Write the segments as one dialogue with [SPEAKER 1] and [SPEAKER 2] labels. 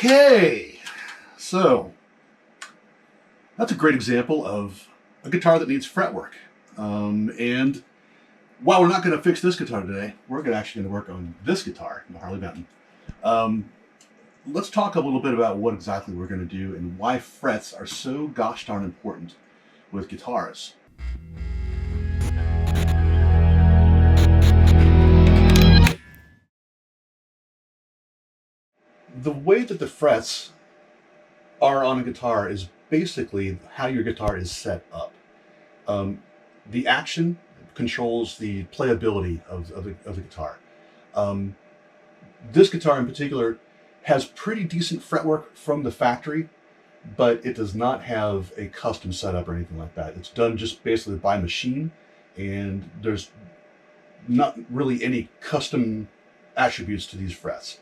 [SPEAKER 1] Okay, so that's a great example of a guitar that needs fretwork. And while we're not going to fix this guitar today, we're actually going to work on this guitar, the Harley Benton. Let's talk a little bit about what exactly we're going to do and why frets are so gosh darn important with guitars. The way that the frets are on a guitar is basically how your guitar is set up. The action controls the playability of the guitar. This guitar in particular has pretty decent fretwork from the factory, but it does not have a custom setup or anything like that. It's done just basically by machine, and there's not really any custom attributes to these frets.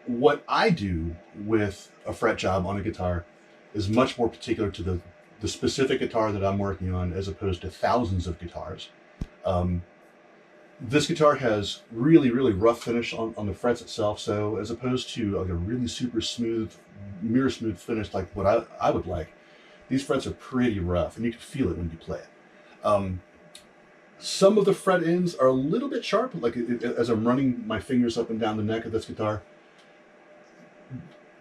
[SPEAKER 1] What I do with a fret job on a guitar is much more particular to the specific guitar that I'm working on, as opposed to thousands of guitars. This guitar has really rough finish on the frets itself, so as opposed to like a really super smooth, mirror smooth finish like what I would like, these frets are pretty rough, and you can feel it when you play it. Some of the fret ends are a little bit sharp, like as I'm running my fingers up and down the neck of this guitar.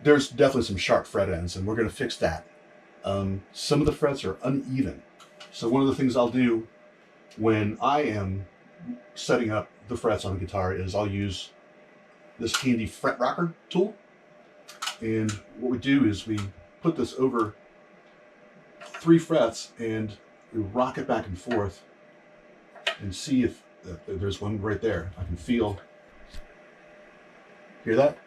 [SPEAKER 1] There's definitely some sharp fret ends, and we're going to fix that. Some of the frets are uneven. So one of the things I'll do when I am setting up the frets on a guitar is I'll use this handy fret rocker tool. And what we do is we put this over 3 frets and we rock it back and forth and see if there's one right there. I can hear that?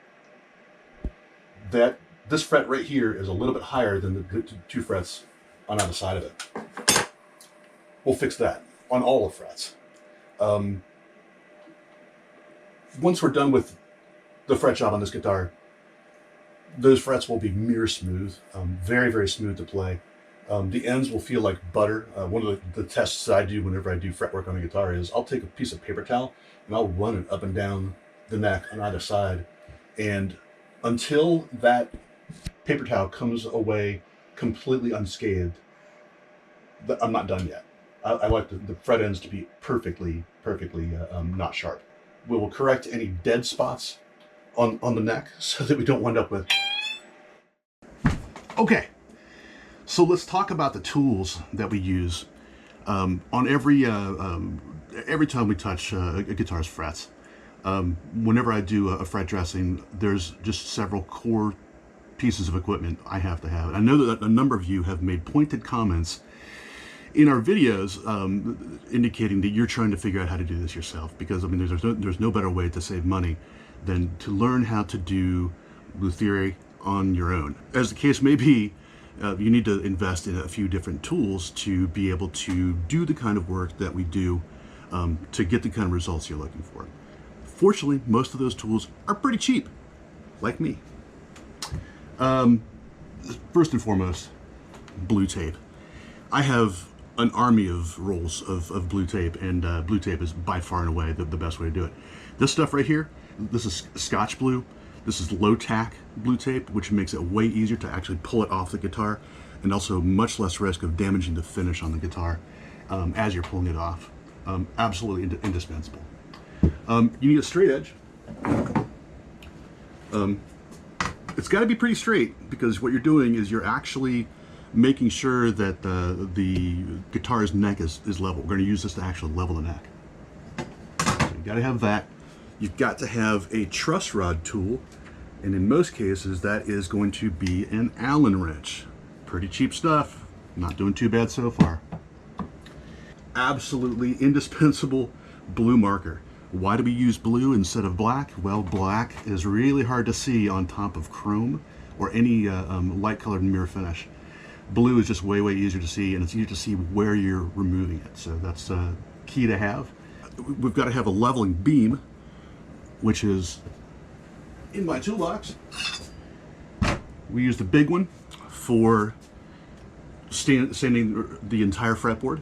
[SPEAKER 1] This fret right here is a little bit higher than the 2 frets on either side of it. We'll fix that on all the frets. Once we're done with the fret job on this guitar, those frets will be mirror smooth, very smooth to play. The ends will feel like butter. One of the tests that I do whenever I do fretwork on a guitar is I'll take a piece of paper towel and I'll run it up and down the neck on either side, and until that paper towel comes away completely unscathed, I'm not done yet. I like the fret ends to be perfectly not sharp. We will correct any dead spots on the neck so that we don't wind up with. Okay, so let's talk about the tools that we use on every time we touch a guitar's frets. Whenever I do a fret dressing, there's just several core pieces of equipment I have to have. I know that a number of you have made pointed comments in our videos indicating that you're trying to figure out how to do this yourself, because I mean there's no better way to save money than to learn how to do luthier on your own. As the case may be, you need to invest in a few different tools to be able to do the kind of work that we do to get the kind of results you're looking for. Fortunately, most of those tools are pretty cheap, like me. First and foremost, blue tape. I have an army of rolls of blue tape, and blue tape is by far and away the best way to do it. This stuff right here, this is Scotch blue. This is low tack blue tape, which makes it way easier to actually pull it off the guitar, and also much less risk of damaging the finish on the guitar as you're pulling it off. Absolutely indispensable. You need a straight edge. It's got to be pretty straight, because what you're doing is you're actually making sure that the guitar's neck is level. We're going to use this to actually level the neck. So you got to have that. You've got to have a truss rod tool, and in most cases that is going to be an Allen wrench. Pretty cheap stuff. Not doing too bad so far. Absolutely indispensable blue marker. Why do we use blue instead of black? Well, black is really hard to see on top of chrome or any light colored mirror finish. Blue is just way easier to see, and it's easier to see where you're removing it. So that's key to have. We've got to have a leveling beam, which is in my toolbox. We use the big one for sanding the entire fretboard.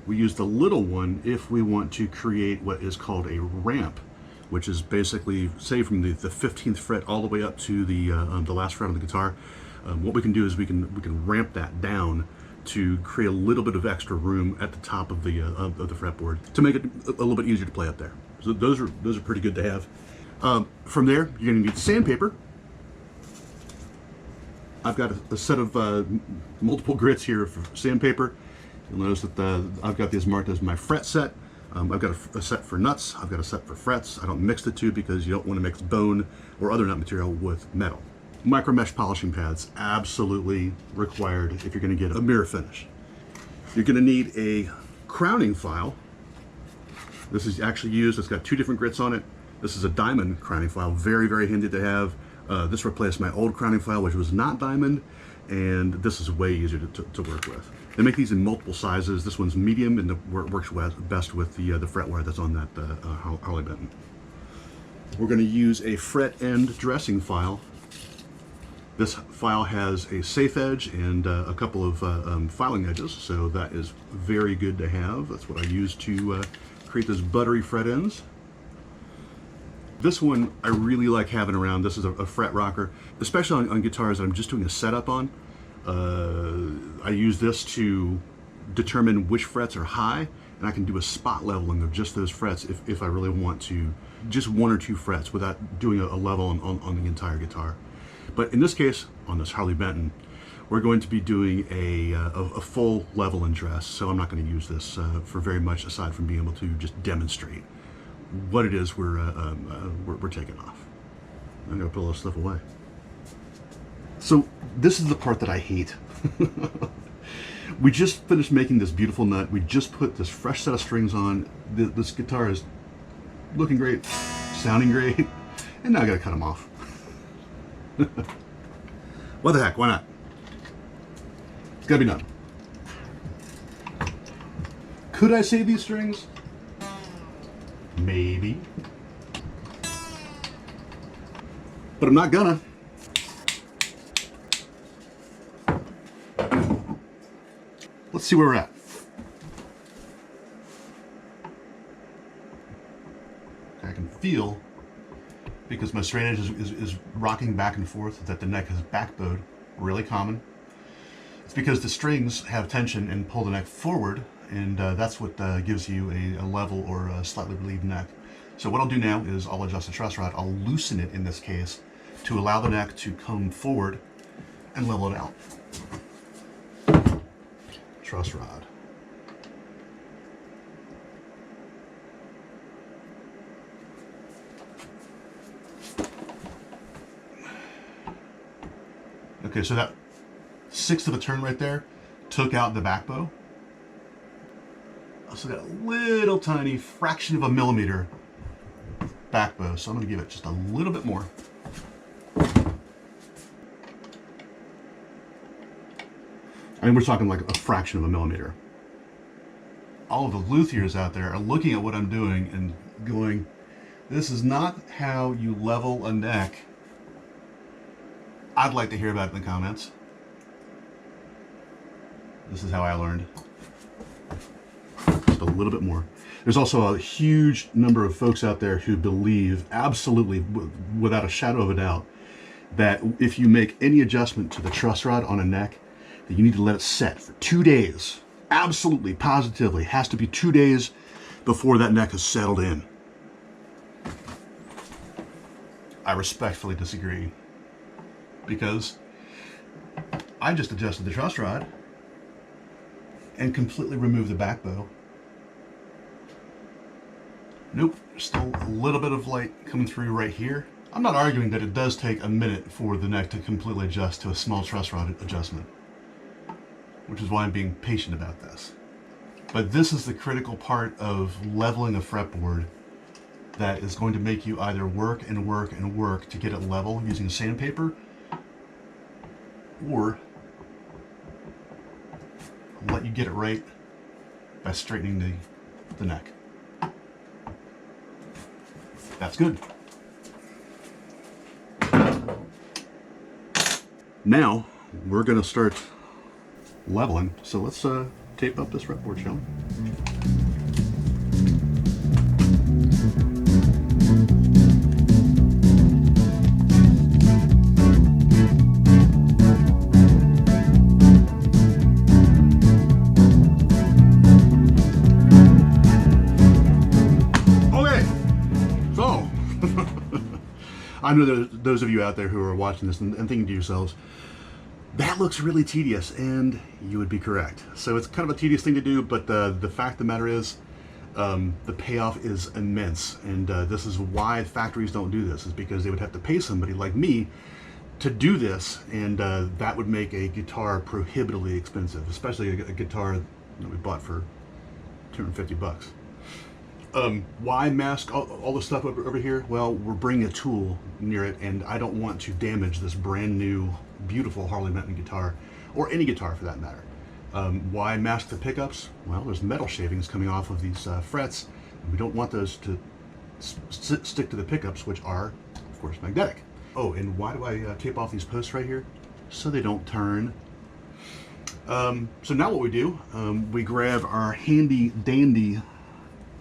[SPEAKER 1] We use the little one if we want to create what is called a ramp which is basically, say, from the 15th fret all the way up to the last fret of the guitar. What we can do is we can ramp that down to create a little bit of extra room at the top of the fretboard to make it a little bit easier to play up there. So those are pretty good to have. From there, you're going to need sandpaper. I've got a set of multiple grits here for sandpaper. You'll notice that I've got these marked as my fret set. I've got a set for nuts. I've got a set for frets. I don't mix the two because you don't want to mix bone or other nut material with metal. Micro mesh polishing pads, absolutely required if you're going to get a mirror finish. You're going to need a crowning file. This is actually used, it's got two different grits on it. This is a diamond crowning file, very, very handy to have. This replaced my old crowning file, which was not diamond, and this is way easier to work with. They make these in multiple sizes. This one's medium, and it works best with the fretware that's on that Harley Benton. We're going to use a fret end dressing file. This file has a safe edge and a couple of filing edges, so that is very good to have. That's what I use to create those buttery fret ends. This one I really like having around. This is a fret rocker, especially on guitars that I'm just doing a setup on. I use this to determine which frets are high, and I can do a spot leveling of just those frets if I really want to, just one or two frets without doing a level on the entire guitar. But in this case, on this Harley Benton, we're going to be doing a full level and dress, so I'm not going to use this for very much aside from being able to just demonstrate what it is we're taking off. I'm going to put all this stuff away. So this is the part that I hate. We just finished making this beautiful nut. We just put this fresh set of strings on. This guitar is looking great, sounding great, and now I got to cut them off. What the heck, why not? It's gotta be done. Could I save these strings? Maybe. But I'm not gonna. Let's see where we're at. I can feel, because my straight edge is rocking back and forth, that the neck is backbowed, really common. It's because the strings have tension and pull the neck forward, and that's what gives you a level or a slightly relieved neck. So what I'll do now is I'll adjust the truss rod. I'll loosen it in this case to allow the neck to come forward and level it out. Truss rod. Okay, so that 1/6 of a turn right there took out the back bow. I also got a little tiny fraction of a millimeter back bow, so I'm going to give it just a little bit more. I mean, we're talking like a fraction of a millimeter. All of the luthiers out there are looking at what I'm doing and going, this is not how you level a neck. I'd like to hear about it in the comments. This is how I learned. Just a little bit more. There's also a huge number of folks out there who believe, absolutely, without a shadow of a doubt, that if you make any adjustment to the truss rod on a neck, that you need to let it set for 2 days. Absolutely, positively, has to be 2 days before that neck is settled in. I respectfully disagree, because I just adjusted the truss rod and completely removed the back bow. Nope, still a little bit of light coming through right here. I'm not arguing that it does take a minute for the neck to completely adjust to a small truss rod adjustment, which is why I'm being patient about this. But this is the critical part of leveling a fretboard that is going to make you either work and work and work to get it level using sandpaper, or let you get it right by straightening the neck. That's good. Now we're going to start leveling. So let's tape up this fretboard, shall we? I know there's those of you out there who are watching this and thinking to yourselves, that looks really tedious, and you would be correct. So it's kind of a tedious thing to do, but the fact of the matter is, the payoff is immense, and this is why factories don't do this, is because they would have to pay somebody like me to do this, and that would make a guitar prohibitively expensive, especially a guitar that we bought for 250 bucks. Why mask all the stuff over here? Well, we're bringing a tool near it, and I don't want to damage this brand new, beautiful Harley Benton guitar, or any guitar for that matter. Why mask the pickups? Well, there's metal shavings coming off of these frets, and we don't want those to stick to the pickups, which are, of course, magnetic. Oh, and why do I tape off these posts right here? So they don't turn. So now what we do, we grab our handy dandy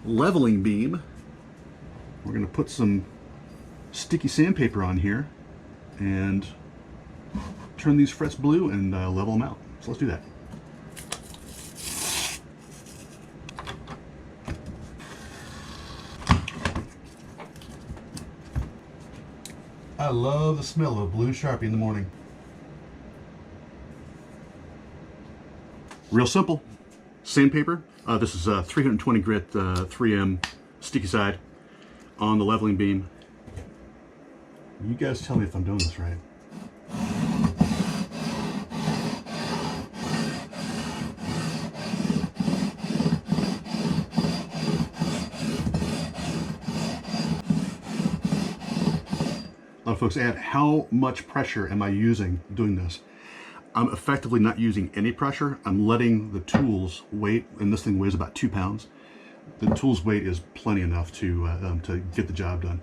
[SPEAKER 1] leveling beam. We're going to put some sticky sandpaper on here and turn these frets blue and level them out. So let's do that. I love the smell of a blue Sharpie in the morning. Real simple. Sandpaper. This is 320 grit 3M sticky side on the leveling beam. You guys tell me if I'm doing this right. A lot of folks add, how much pressure am I using doing this? I'm effectively not using any pressure. I'm letting the tool's weight, and this thing weighs about 2 pounds. The tool's weight is plenty enough to get the job done.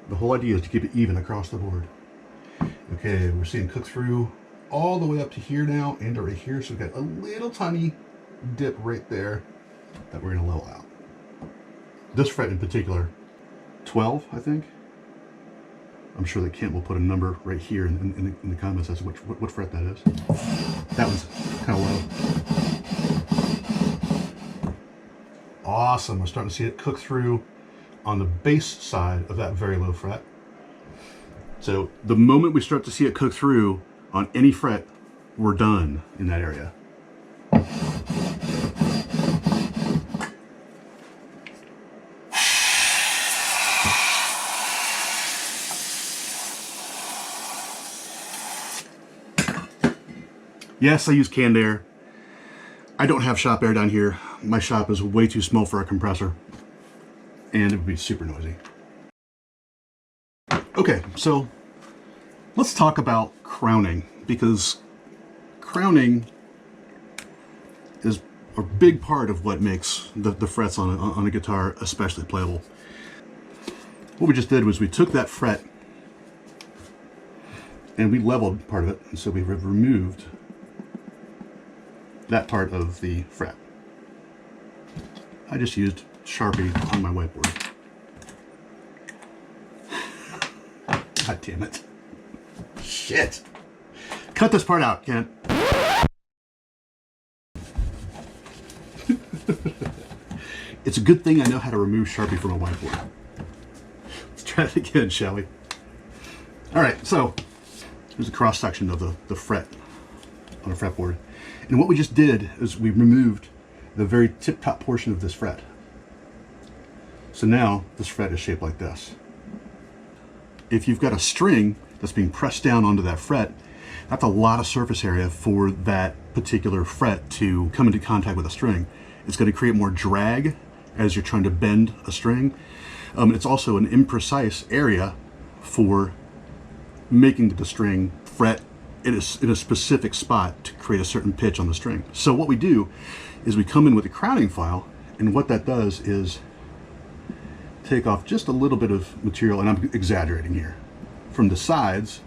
[SPEAKER 1] The whole idea is to keep it even across the board. Okay, we're seeing cook through all the way up to here now and right here. So we've got a little tiny dip right there that we're going to level out. This fret in particular, 12, I think. I'm sure that Kent will put a number right here in the comments as to what fret that is. That one's kind of low. Awesome. We're starting to see it cook through on the bass side of that very low fret. So the moment we start to see it cook through on any fret, we're done in that area. Yes, I use canned air. I don't have shop air down here. My shop is way too small for a compressor, and it would be super noisy. Okay, so let's talk about crowning, because crowning is a big part of what makes the frets on a guitar especially playable. What we just did was we took that fret and we leveled part of it, and so we removed that part of the fret. I just used Sharpie on my whiteboard. God damn it. Shit. Cut this part out, Kent. It's a good thing I know how to remove Sharpie from a whiteboard. Let's try it again, shall we? All right, so here's a cross section of the fret on a fretboard. And what we just did is we removed the very tip-top portion of this fret. So now this fret is shaped like this. If you've got a string that's being pressed down onto that fret, that's a lot of surface area for that particular fret to come into contact with a string. It's going to create more drag as you're trying to bend a string. It's also an imprecise area for making the string fret in a specific spot to create a certain pitch on the string. So what we do is we come in with a crowning file, and what that does is take off just a little bit of material, and I'm exaggerating here, from the sides,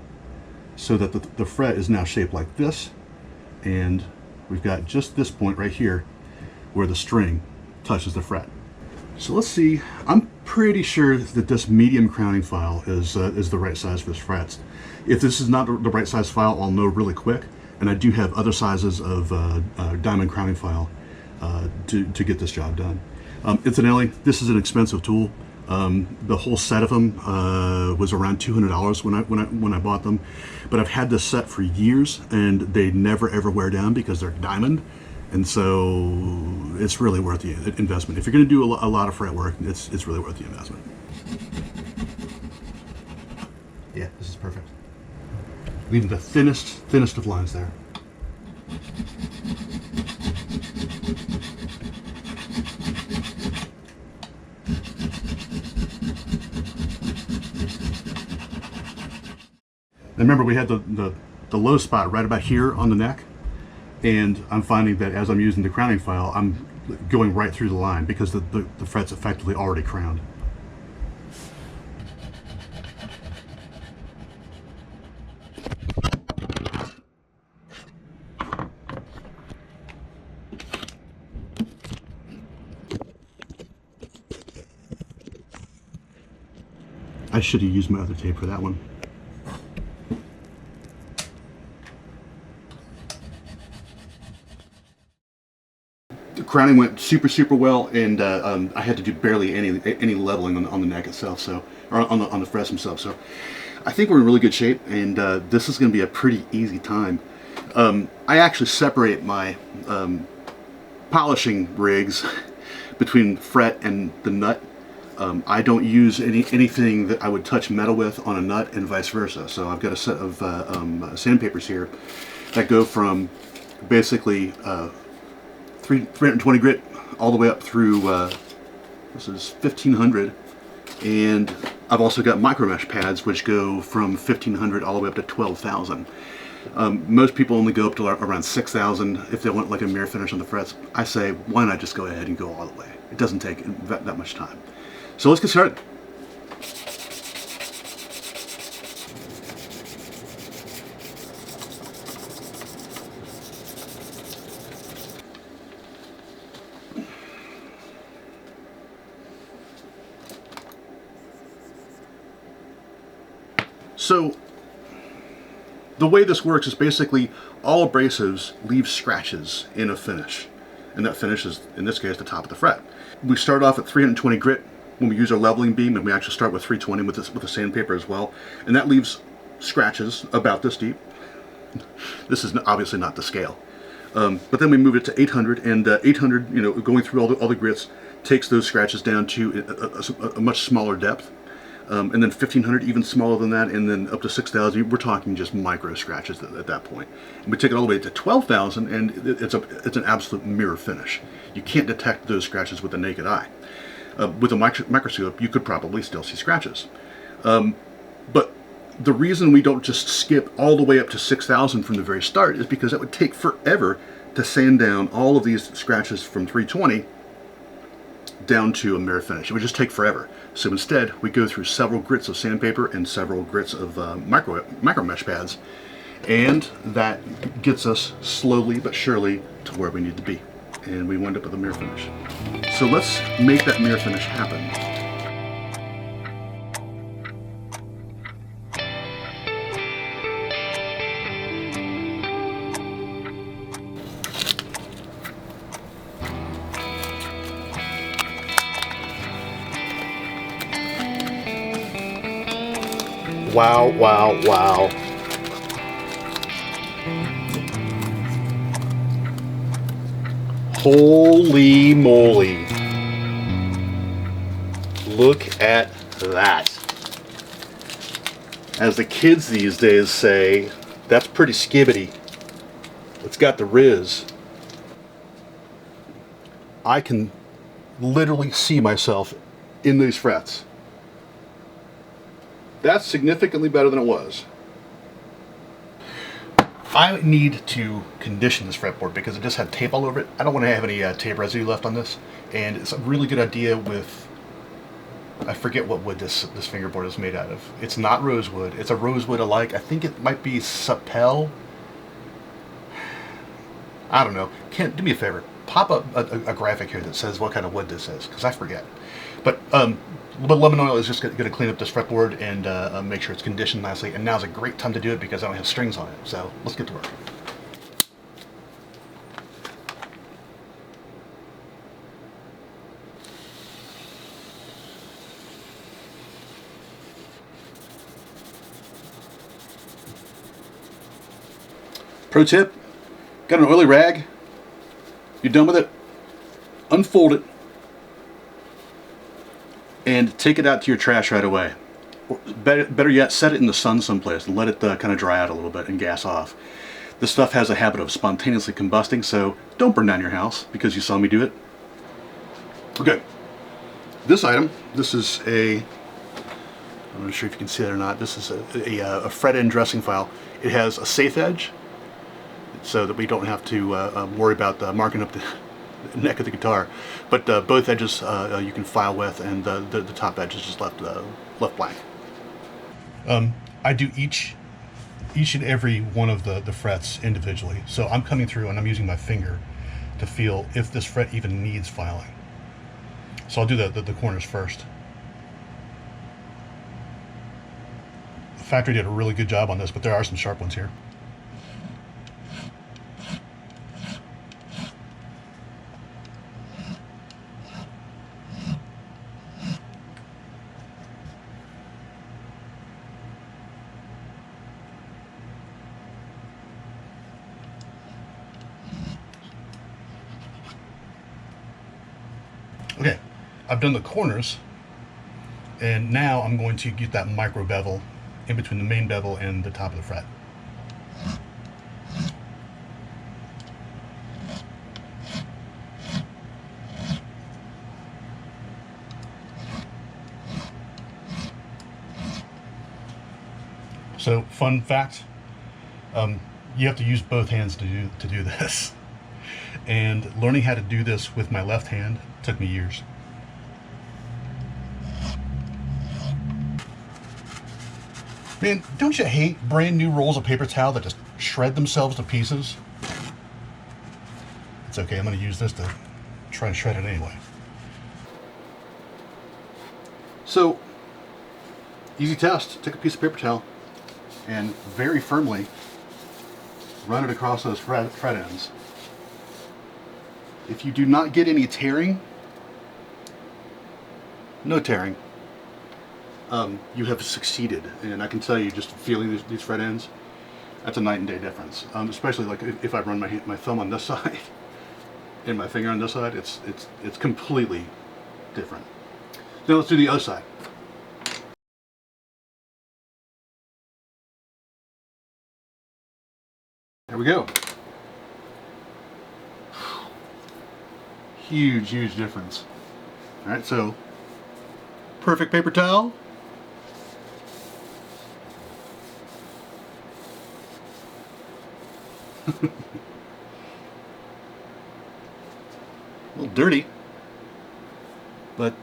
[SPEAKER 1] so that the fret is now shaped like this, and we've got just this point right here where the string touches the fret. So let's see, I'm pretty sure that this medium crowning file is the right size for this frets. If this is not the right size file, I'll know really quick, and and I do have other sizes of diamond crowning file to get this job done. Incidentally, this is an expensive tool. The whole set of them was around $200 when I bought them, but I've had this set for years and they never ever wear down because they're diamond, and so it's really worth the investment. If you're going to do a lot of fretwork, it's really worth the investment. Yeah, this is perfect. Leaving the thinnest of lines there. And remember, we had the low spot right about here on the neck, and I'm finding that as I'm using the crowning file, I'm going right through the line because the fret's effectively already crowned. I should have used my other tape for that one. The crowning went super well, and I had to do barely any leveling on the neck itself, so, or on the frets themselves. So I think we're in really good shape, and this is going to be a pretty easy time. I actually separate my polishing rigs between fret and the nut. I don't use anything that I would touch metal with on a nut, and vice versa. So I've got a set of sandpapers here that go from basically 320 grit all the way up through this is 1500, and I've also got micro mesh pads which go from 1500 all the way up to 12,000. Most people only go up to around 6,000 if they want like a mirror finish on the frets. I say, why not just go ahead and go all the way? It doesn't take that much time. So let's get started. So the way this works is basically all abrasives leave scratches in a finish, and that finish is, in this case, the top of the fret. We start off at 320 grit when we use our leveling beam, and we actually start with 320 with the sandpaper as well, and that leaves scratches about this deep. This is obviously not the scale, but then we move it to 800, and 800, you know, going through all the grits takes those scratches down to a much smaller depth. And then 1500, even smaller than that, and then up to 6000, we're talking just micro scratches at that point. And we take it all the way to 12,000, and it's an absolute mirror finish. You can't detect those scratches with the naked eye. With a microscope, you could probably still see scratches. But the reason we don't just skip all the way up to 6,000 from the very start is because it would take forever to sand down all of these scratches from 320 down to a mirror finish. It would just take forever. So instead, we go through several grits of sandpaper and several grits of micro mesh pads, and that gets us slowly but surely to where we need to be. And we wind up with a mirror finish. So let's make that mirror finish happen. Wow, wow, wow. Holy moly. Look at that. As the kids these days say, that's pretty skibbity. It's got the riz. I can literally see myself in these frets. That's significantly better than it was. I need to condition this fretboard because it just had tape all over it. I don't want to have any tape residue left on this, and it's a really good idea with, I forget what wood this fingerboard is made out of. It's not rosewood. It's a rosewood alike. I think it might be sapel. I don't know. Kent, do me a favor. Pop up a graphic here that says what kind of wood this is, because I forget. But lemon oil is just going to clean up this fretboard and make sure it's conditioned nicely. And now's a great time to do it because I don't have strings on it. So let's get to work. Pro tip, got an oily rag, you're done with it, unfold it, and take it out to your trash right away. Or better yet, set it in the sun someplace and let it kind of dry out a little bit and gas off. This stuff has a habit of spontaneously combusting, so don't burn down your house because you saw me do it. Okay, this item, this is I'm not sure if you can see that or not, this is a fret end dressing file. It has a safe edge so that we don't have to worry about marking up the neck of the guitar, but both edges you can file with, and the top edge is just left blank. I do each and every one of the frets individually. So I'm coming through and I'm using my finger to feel if this fret even needs filing. So I'll do the corners first. The factory did a really good job on this, but there are some sharp ones here. Okay, I've done the corners, and now I'm going to get that micro bevel in between the main bevel and the top of the fret. So, fun fact, you have to use both hands to do this. And learning how to do this with my left hand took me years. Man, don't you hate brand new rolls of paper towel that just shred themselves to pieces? It's okay, I'm going to use this to try and shred it anyway. So, easy test. Take a piece of paper towel and very firmly run it across those fret ends. If you do not get any tearing, no tearing, you have succeeded. And I can tell you, just feeling these fret ends, that's a night and day difference. Especially like if I run my thumb on this side and my finger on this side, it's completely different. Now let's do the other side. There we go. Huge difference. All right, so perfect paper towel. A little dirty, but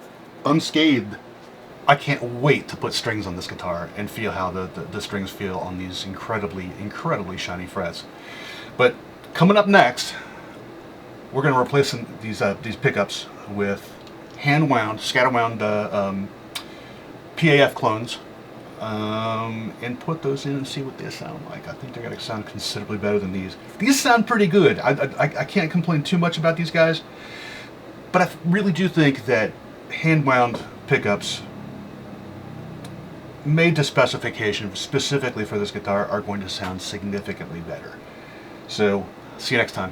[SPEAKER 1] unscathed. I can't wait to put strings on this guitar and feel how the strings feel on these incredibly shiny frets. But coming up next, we're going to replace these pickups with hand-wound, scatter-wound PAF clones, and put those in and see what they sound like. I think they're going to sound considerably better than these. These sound pretty good. I can't complain too much about these guys, but I really do think that hand-wound pickups made to specification specifically for this guitar are going to sound significantly better. So, see you next time.